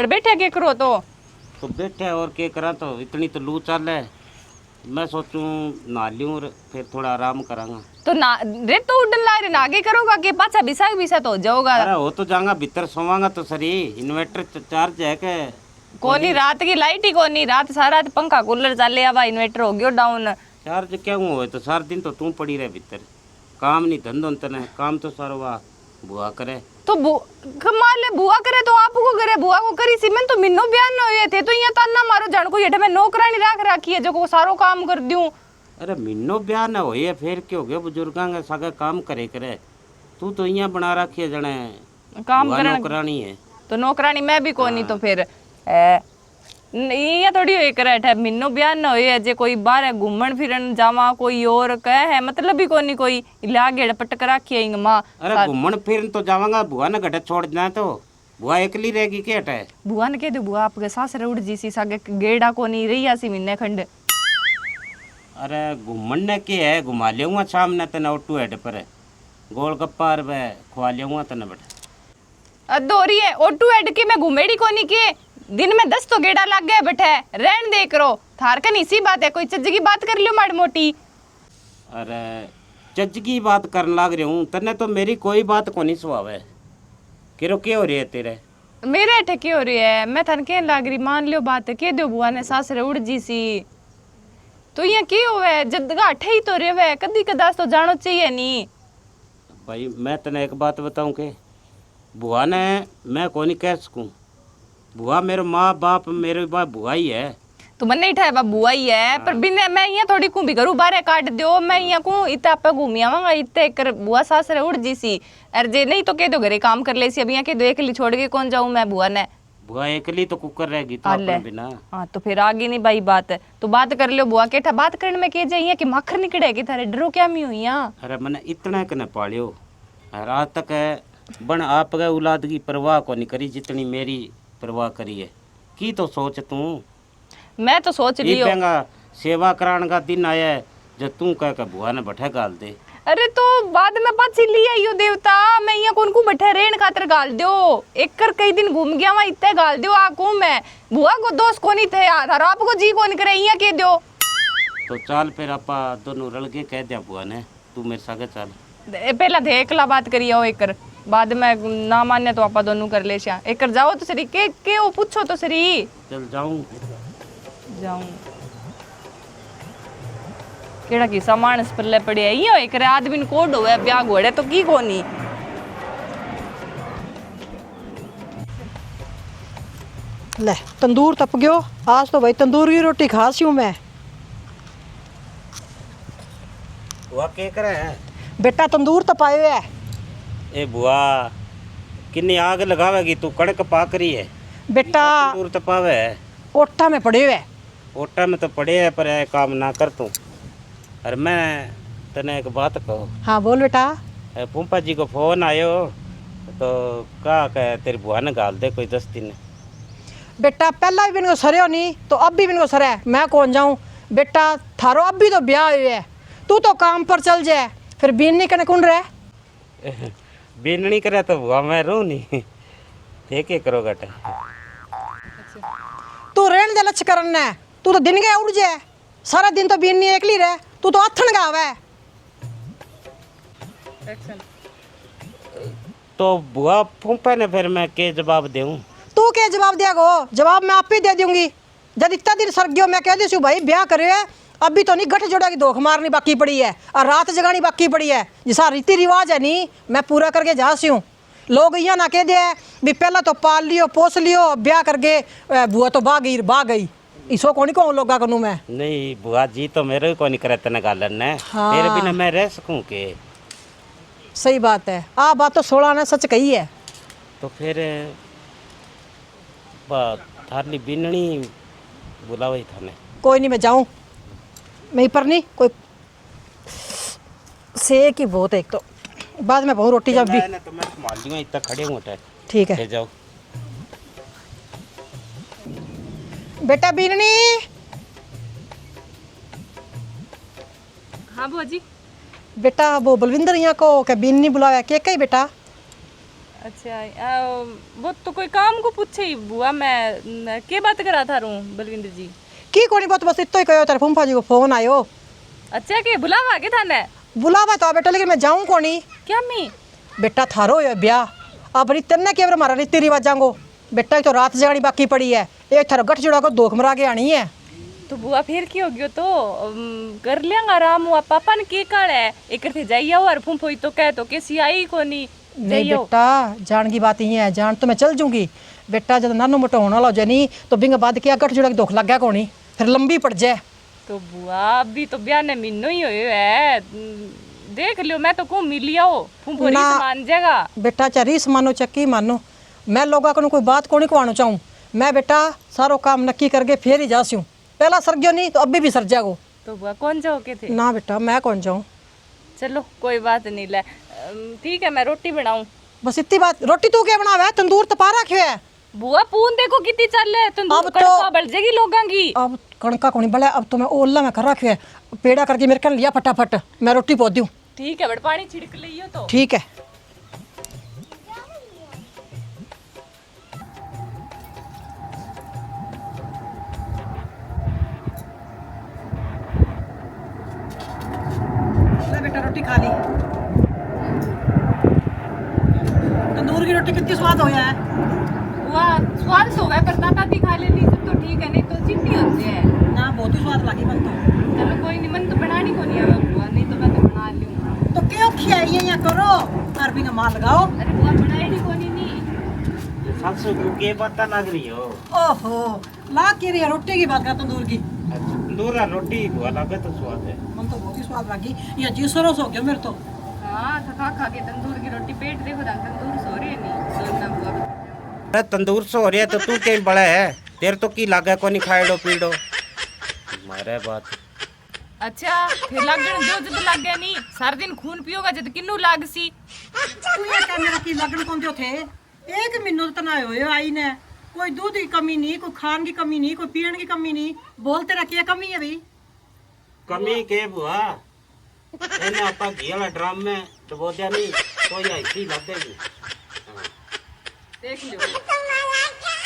अरे बैठे क्या करो तो बैठे और क्या करा, तो इतनी तो लू चल है। मैं सोचूं नहा लूं और फिर थोड़ा आराम करांगा। तो ना रे तो उड़न ला रे ना आगे करोगा कि पाछा बिसा तो हो जाओगा। अरे हो तो जाऊंगा, भीतर सोवांगा तो सही। इन्वर्टर चार्ज है के कोनी रात की लाइट ही कोनी, रात सारा रात पंखा कूलर चले, अब इन्वर्टर हो गयो डाउन। चार्ज क्या हुआ, तो सारा दिन तो तू पड़ी रहे भीतर। काम नहीं धंधो तने, काम तो सारो वाह बुआ करे। तो कमाल ले बुआ करे तो आपको करे, बुआ को करी सी। मैं तो मिन्नो बयान न हुए थे तो यहाँ ताना मारो जान को ये मैं नौकरानी राख राखी है जो को सारो काम कर दूं। अरे मिन्नो ब्याह न होए फिर क्यों गए, बुजुर्गां के सगा काम करे करे। तू तो यहाँ बना रखी है जने काम करन नौकरानी है। तो नौकरानी मैं भी कोनी तो फिर ये थोड़ी होई करे है। मिन्नो बयान न होए जे कोई बाहर घूमन फिरन जावा कोई और कहे है मतलब भी कोनी कोई लागे पटक राखी है मां। अरे घूमन फिरन तो जावांगा, बुआ ने घटे छोड़ देना तो बुआ एकली रहेगी के हटे। बुआ ने कह दो बुआ आपके सास उड़ जी सी सागे गेड़ा कोनी रही सी महीने खंड। अरे घूमन ने के है, घुमा लेऊंगा शाम ने तने ऑटो हेड पर गोलगप्पा और खुआ लेऊंगा तने बेटा। अदोरी है ऑटो हेड के मैं घुमेड़ी कोनी के दिन में 10 तो गेड़ा लग गए बैठे रहन दे करो। थार कन इसी बात है, कोई चज्ज की बात कर लियो माड़ी मोटी। अरे चज्ज की बात करने लाग रही हूँ, तने तो मेरी कोई बात को नहीं सुहाव है। किरो क्या हो रही है तेरे मेरे ठेकी हो रही है, मैं थन के लाग रही मान लियो बात कह दो बुआ ने सास रे उड़ जी सी। तो ये की होवे जद गाठे ही तो रेवे कदी कदास तो जानो चाहिए नी। भाई मैं तने एक बात बताऊं के बुआ ने मैं को नहीं कह सकूं। बुआ मेरे माँ बाप मेरे बाप बुआ ही है। तो मन नहीं ठहबा बुआ ही है पर बिना मैं यहाँ थोड़ी कू भी करूँ बारे काट दो मैं यहाँ कू इतना आप घूमी आवांगा इतने कर बुआ सास रे उड़ जी सी। अरे जे नहीं तो कह दो घरे काम कर ले सी। अब यहाँ कह दो अकेली छोड़ के कौन जाऊँ मैं बुआ ने। बुआ अकेली तो कुकर रहेगी तो अपने बिना। हाँ तो फिर आगे नहीं भाई बात तो बात कर लो बुआ के बात करने में कह जाइए कि माखर निकलेगी थारे डरो क्या मी हुई यहाँ। अरे मैंने इतना कने पालियो रात तक है बन आप गए औलाद की परवाह को नहीं करी जितनी मेरी परवाह करी है। की तो सोच तू मैं तो सोच लियो सेवा कराने का दिन आया है जो तू कह के बुआ ने बैठे गाल दे। अरे तो बाद में पाछी लिया यो देवता मैं यहाँ कौन को बैठे रेन खातर गाल दो एक कर कई दिन घूम गया वहां इतने गाल दो आकू मैं बुआ को दोस्त को नहीं थे यार आपको जी को नहीं करे यहाँ कह दो। तो चल फिर आप दोनों रल के कह दिया बुआ ने तू मेरे सागे चल। पहला थे एकला बात करिए हो एक बाद में ना मान्य तो आप दोनों कर ले एक जाओ तो सरी के वो पूछो तो सरी। चल जाऊं केड़ा की सामान पल्ले पड़े है यो एक आदमी ने कोड होवे ब्याह घोड़े तो की कोनी। ले तंदूर तप गयो आज तो भाई तंदूर की रोटी खासी हूँ मैं। बुआ के करे है बेटा तंदूर तपाए है। ए बुआ किन्नी आग लगावेगी तू कड़क पाक रही है बेटा तंदूर तपावे है ओटा में पड़े हुए। ओटा में तो पड़े है पर है काम ना कर तू। अरे मैं तने एक बात कहो। हाँ बोल बेटा। पुम्पा जी को फोन आयो तो कहा कह तेरी बुआ ने गाल दे कोई 10 दिन। बेटा पहला भी इनको सरे हो नहीं तो अब भी इनको सरे है मैं कौन जाऊँ। बेटा थारो अब भी तो ब्याह हुए है तू तो काम पर चल जाए फिर बीन नहीं करने कौन रहे। बीन नहीं करे तो बुआ मैं रू नहीं देखे करो गटे तू रेण दे लच करना तू तो दिन गया उड़ जाए सारा दिन तो बीन नहीं एकली रहे तू तो अथन गावे। तो बुआ पुम्पा ने फिर मैं के जवाब दूं। तू क्या जवाब दिया गो जवाब मैं आप ही दे दूंगी। जब इतना दिन सर गयो मैं कह दी भाई ब्याह करे अभी तो नहीं गठ जोड़ा की धोख मारनी बाकी पड़ी है और रात जगानी बाकी पड़ी है जिसा रीति रिवाज है नहीं मैं पूरा करके जा सी हूँ। लोग यहाँ ना कह दिया भी पहला तो पाल लियो पोस लियो ब्याह करके बुआ तो भाग गई इसो कौन कहूँ लोग करूँ मैं। नहीं बुआ जी तो मेरे को नहीं करे तने गालन है। हाँ। तेरे बिना मैं रह सकूं के। सही बात है आ बात तो 16 ने सच कही है। तो फिर थारली बिननी बुलावे थाने। कोई नहीं मैं जाऊँ मैं पर नहीं कोई से की बहुत एक तो बाद में बहुत रोटी जब भी तो मैं संभाल लूंगा इतना खड़े हूँ। ठीक है जाओ बेटा बीननी। हाँ बुआ जी। बेटा वो बलविंदर यहाँ को क्या बीननी बुलाया के कही बेटा। अच्छा वो तो कोई काम को पूछे ही बुआ मैं के बात करा था रू बलविंदर जी की कोनी बात बस इतो ही कहो तेरे फूफा जी को फोन आयो। अच्छा के बुलावा के थाने बुलावा तो बेटा लेकिन मैं जाऊं कोनी। क्या मी बेटा थारो है ब्याह अब रितन ने केवल हमारा रीति रिवाजा को बेटा तो रात जगानी बाकी पड़ी है एक थारा गठ जोड़ा को दोख मरा के आनी है। तो बुआ फिर की हो गयो तो कर लियांगा आराम हुआ पापा ने के काल है एक थे जाइए और फूफो तो कह तो कैसी आई कोनी नहीं बेटा जान की बात ही है जान तो मैं चल जूंगी बेटा जब नानो मोटा होने वाला हो जाए नहीं तो बिंग बाद क्या गठ जोड़ा के दुख लग गया कोनी फिर लंबी पड़ जाए। तो बुआ अभी तो ब्याह ने महीनों ही हुए है देख लियो मैं तो को मिल आओ फूफो ना। मान जाएगा बेटा चाहे रीस मानो चक्की मानो मैं लोगों को कोई बात को नहीं कहना चाहूँ मैं बेटा सारो काम नक्की करके फिर ही जासूँ पहला सर गयो नहीं तो अभी भी सर जागो। तो बुआ कौन जाओ के थे ना बेटा मैं कौन जाऊँ। चलो कोई बात नहीं ले ठीक है मैं रोटी बनाऊं। बस इतनी बात रोटी तू क्या बनावे है तंदूर तपा रखे है। बुआ पून देखो कितनी चल है तंदूर अब तो- कड़का बढ़ जाएगी लोगों की। अब कणका को नहीं बड़ा अब तो मैं ओला में कर रखे है पेड़ा करके मेरे कन लिया फटाफट मैं रोटी पहुँच दूँ। ठीक है बड़ पानी छिड़क लियो तो ठीक है। ले बेटा रोटी खा ली तंदूर की रोटी कितनी स्वाद होया है। बुआ स्वाद सो गए पर ताता ती खा लेती सब तो ठीक है नहीं तो चिट्टी होती है। ना बहुत ही स्वाद लगी मन तो। चलो कोई नहीं मन तो बनानी को नहीं आवे बुआ नहीं तो मैं तो बना लूं। तो क्यों खियाइए या करो अरबी का माल लगाओ। अरे बुआ बनाई को नहीं सासू को के पता लग रही हो। ओहो ला के रही है रोटी की बात कर तंदूर की तंदूरा रोटी हुआ लगे तो स्वाद है। मन तो बहुत ही स्वाद लगी ये जी सरस हो गया मेरे तो। हाँ थका खा के तंदूर की रोटी पेट देखो तंदूर सो रही है नहीं सोना बुआ अरे तंदूर से हो रही है तो तू कहीं बड़ा है तेरे तो की लागे को नहीं खाएडो पीडो मारे बात। अच्छा फिर लागण जो जद लाग गया नहीं सारा दिन खून पियोगा जद किन्नू लाग सी। तू ये क्या मेरा की लगन कौन जो थे एक महीनों तो तना होए आई ने कोई दूध की कमी नहीं कोई खान की कमी नहीं कोई पीने की कमी नहीं बोलते रहा क्या कमी है भाई। कमी के बुआ एने आपा घी वाला ड्रम में डबो दिया नहीं तो ये ऐसी लगेगी। देख लो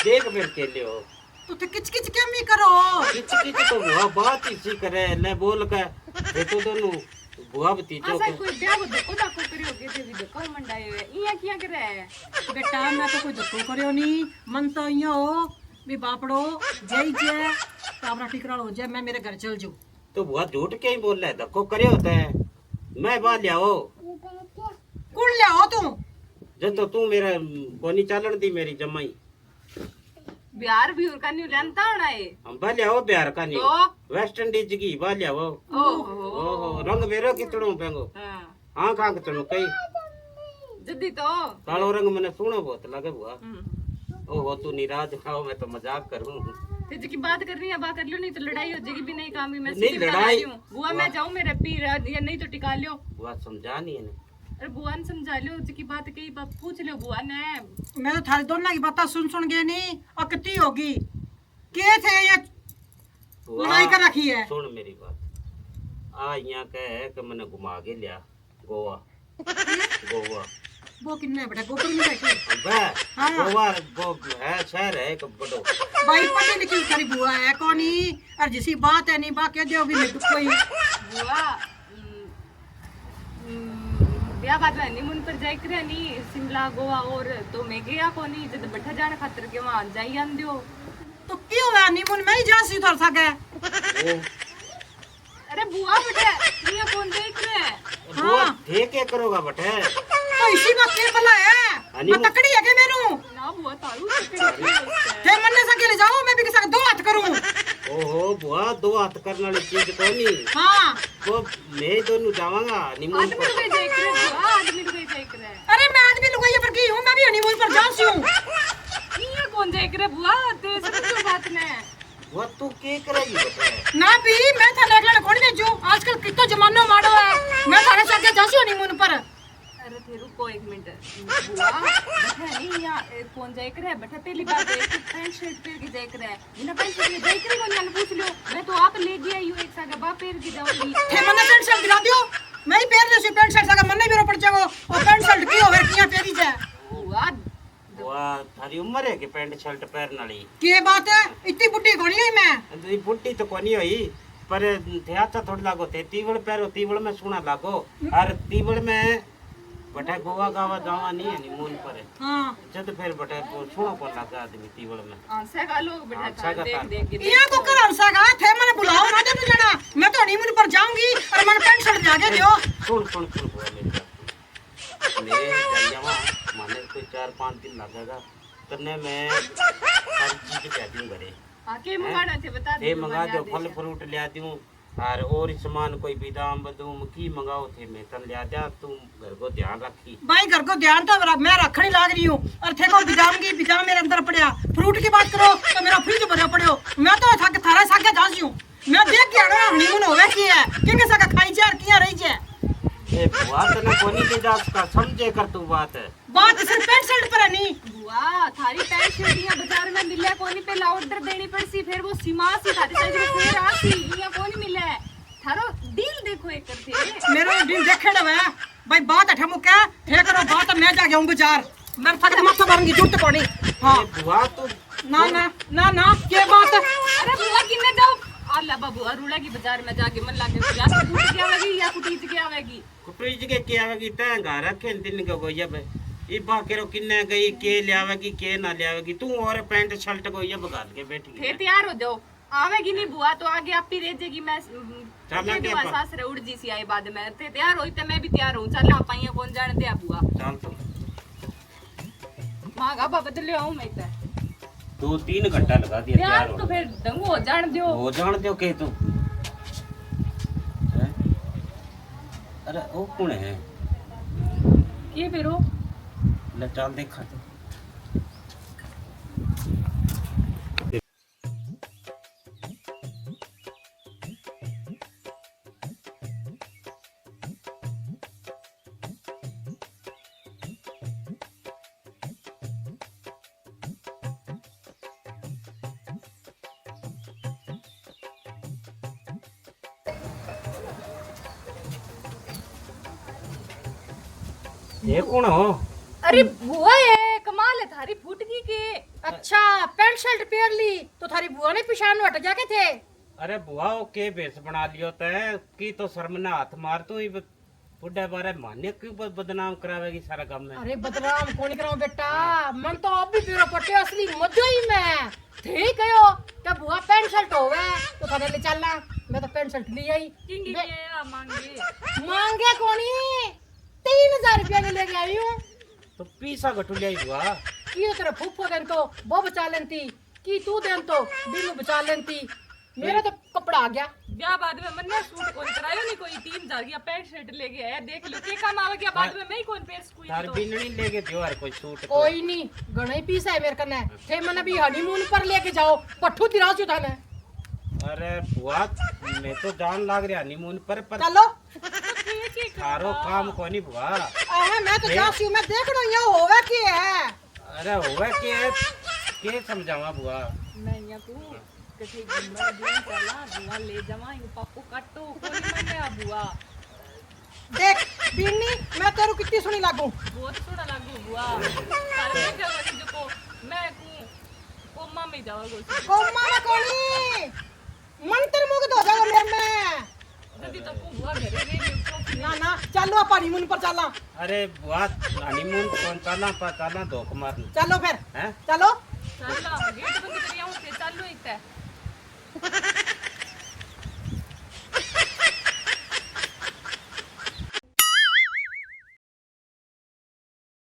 देख फिर के लियो तो किच किच क्या मी करो किच किच तो बुआ बात इसी करे ले बोल के ये तो दोनों बुआ भतीजों आसा के कोई ब्याह को देखो ता को करियो के थे भी देखो मंडाए हुए इया किया करे है। बेटा मैं तो कोई धक्को करियो नहीं मन तो इया हो भी बापड़ो जय जय काबरा टिकराल हो जाए मैं मेरे घर चल जाऊं। तो बुआ झूठ क्यों बोल रहा है धक्को करे होता है मैं बात लियाओ कुल ले आओ तू जब तो तू मेरा कोनी चालन दी मेरी जमाई बिहार भी उनका न्यू जानता होना है हम बा लियाओ बिहार का नहीं तो वेस्ट इंडीज की बा लियाओ। ओहो ओहो रंग मेरो कितनो पेंगो हां हाँ खां चलो कई जदी तो कालो रंग मैंने सुनो बहुत लगे बुआ। ओहो तू निराज खाओ मैं तो मजाक करूं ते की बात कर रही है बात कर लो नहीं तो लड़ाई हो जाएगी भी नहीं काम भी मैं नहीं, सीधी बता लड़ाई- रही हूं बुआ मैं जाऊं मेरे पीर या नहीं तो टिका लियो। बुआ समझा नहीं है अरे बुआ ने समझा लियो जी की बात कही बात पूछ लियो बुआ ने। मैं तो थारी दोनों की बातें सुन गए नहीं अकती होगी के थे ये बुआ लड़ाई कर रखी है। सुन मेरी बात आ यहाँ कह के मैंने घुमा के लिया गोवा गोवा वो किन्ने बेटा गोबर में बैठे बे हाँ। गोवा वो है शहर है एक बड़ो भाई पढ़ी लिखी सारी बुआ है कौनी और जिसी बात है नहीं बाकी दो भी नहीं कोई बुआ ब्याह बाद में हनीमून पर जाई करे नहीं शिमला गोवा और तो मैं गया को नहीं जब बैठा जाने खातिर के वहां जाई आन दियो। तो क्यों है नीमून में ही जा सी थोड़ा सके वो अरे बुआ बेटा ये कौन देख रहे हैं बुआ थे क्या करोगा बटे तो इसी बात के भला है मैं तकड़ी है के मेनू ना बुआ तारू पकड़ी थे मन्ने सके ले जाओ मैं भी किसी दो हाथ करूं। ओहो बुआ दो हाथ करने वाली चीज कोनी हां वो मैं दोनों जावांगा हनीमून आदमी पर लोग देख रहे हैं बुआ आदमी लोग देख रहे हैं। अरे मैं आदमी लुगाई पर की हूं मैं भी हनीमून पर जा सी हूं। ये कौन देख रहे बुआ तेरे से तो बात ने वो तू के करेगी बटे ना भी मैं था लेगला कौन भेजू आजकल कितो जमाना माड़ो है मैं थारे साथ जा सी हनीमून पर। अरे थे रुको एक मिनट बुआ बैठा नहीं या कौन जाए करे बैठा पहली बार एक पैंट शर्ट पहन के जाए करे बिना पैंट शर्ट के जाए करे कौन जाने पूछ लो मैं तो आप ले गया यू एक सागा बाप पहन के जाऊंगी। थे मन्ने पैंट शर्ट दिला दियो मैं ही पहन ले सी पैंट शर्ट सका मन्ने भी रो पड़ जाओ और पैंट शर्ट की होवे किया फेरी जाए बुआ के पैंट शर्ट पहनने वाली की बात है इतनी बुढ़ी कोनी हुई मैं बुट्टी तो कोनी हुई पर थे अच्छा थोड़ा लागो थे तीवड़ पैरो तीवड़ में सुना लागो और तीवड़ में बटे गोवा गावा जावा नहीं है नीमून पर हां जब फिर बटे सुना को लगा आदमी तीवड़ में सगा लोग बैठा देख देख के ये को कर सगा थे मैंने बुलाओ ना दे जना मैं तो हनीमून पर जाऊंगी और मन पैंट शर्ट लाके दियो सुन ले जावा माने कोई 4-5 दिन लगेगा करने में हर चीज कह दूं घरे आके मंगाना थे बता दे मंगा दो फल फ्रूट ले दूं और सामान कोई बादाम बदूम की मंगाओ थे मैं तन ले जा तुम घर को ध्यान रखी भाई घर को ध्यान तो मैं रखने लाग रही हूँ और थे को बादाम मेरे अंदर पड़या फ्रूट की बात करो तो मेरा फ्रिज भरा पड़ो मैं तो थक थारा सागे जासी हूँ मैं देख के आना हनीमून होवे की है किंगे सका खाई जा किया रही जे ए बुआ तने कोनी के जा का समझे कर तू बात सिर्फ पैंट शर्ट पर है नहीं बुआ थारी पैंट शर्ट यहाँ बाजार में मिले कोनी पे ऑर्डर देनी पड़सी फिर वो सीमा सी थारी साइज में फिर आसी यहाँ कोनी मिले थारो डील देखो एक करते मेरा डील देखे ना मैं भाई बात है ठमु क्या थे करो बात मैं जा गया हूँ बाजार मैं थक मत भरंगी जरूरत पड़ी हां बुआ तो ना के बात अरे बुआ किन्ने जाओ अल्लाह बाबू अरुड़ा की बाजार में जाके मन लागे या तो कुछ क्या आवेगी या कुटीज क्या आवेगी कुटीज के क्या आवेगी तै घर रखे दिन को गोया बे ई बाकेरो किन्ने गई के ले आवेगी के ना ले आवेगी तू और पैंट शर्ट को ये बगाल के बैठ गई थे तैयार हो जाओ आवेगी नहीं बुआ तो आगे आप ही रह जाएगी मैं मैं बुआ सास रे उड़ जी सी आई बाद में थे तैयार होई तो मैं भी तैयार हूं चल आप आइए कौन जाने दे बुआ चल तो मांगा बाबा बदले आऊं मैं तो 2-3 घंटा लगा दिया यार तो फिर दंगो हो जान दियो के तू अरे ओ कौन है ये फिर हो ले चल देखा तो ये कौन हो अरे बुआ है कमाल है थारी फुटकी के अच्छा पैंट शर्ट पहन ली तो थारी बुआ ने पिछान हट जाके थे अरे बुआ वो के भेष बना लियो तै की तो शर्म ना हाथ मार तू ही बुढ़े बारे मान्य क्यों बदनाम करावेगी सारा काम में अरे बदनाम कौन कराऊं बेटा मन तो अब भी पीरो पट्टे असली मजो ही में ठीक है यो क्या बुआ पैंट शर्ट होवे तो थारे ले चलना मैं तो पैंट शर्ट ली आई किंगी के मांगे मांगे कोनी 3000 रुपया में लेके आई हूँ तो पीसा घटू ले बुआ की तो तेरा फूफो देन तो वो बचा लेंती की तू देन तो बिनु बचा लेंती मेरा तो कपड़ा आ गया ब्याह बाद में मैंने सूट कौन करायो नहीं कोई 3000 की पैंट शर्ट लेके आया देख लो के काम आवे क्या बाद में मैं ही कौन पेश कोई तार बिननी लेके दियो यार कोई सूट कोई नहीं गणे पीसा है मेरे कने थे मैंने भी हनीमून पर लेके जाओ पट्ठू दिराजू थाने अरे बुआ मैं तो जान लाग रहा हनीमून पर चलो थारो काम कोनी बुआ मैं तो जासी मैं देख रहा हूं ये होवे की है अरे होवे के समझावा बुआ मैं यहाँ को कथे घुमर दिन चला बुआ ले जावा यू पापू काटो कोई मने आ बुआ देख बिन्नी मैं तेरू कितनी सुनी लागू बहुत थोड़ा लागू बुआ सारे जगह जो को मैं को कोमा में जावा गो कोमा में कोनी मंत्र मुग्ध हो जाओ मेरे में जल्दी तो को बुआ घरे रे ना चलो आप हनीमून पर चलना अरे बुआ हनीमून कौन चलना धोख मारना चलो फिर हैं चलो चल गेट बंद करिया हूं चलो इते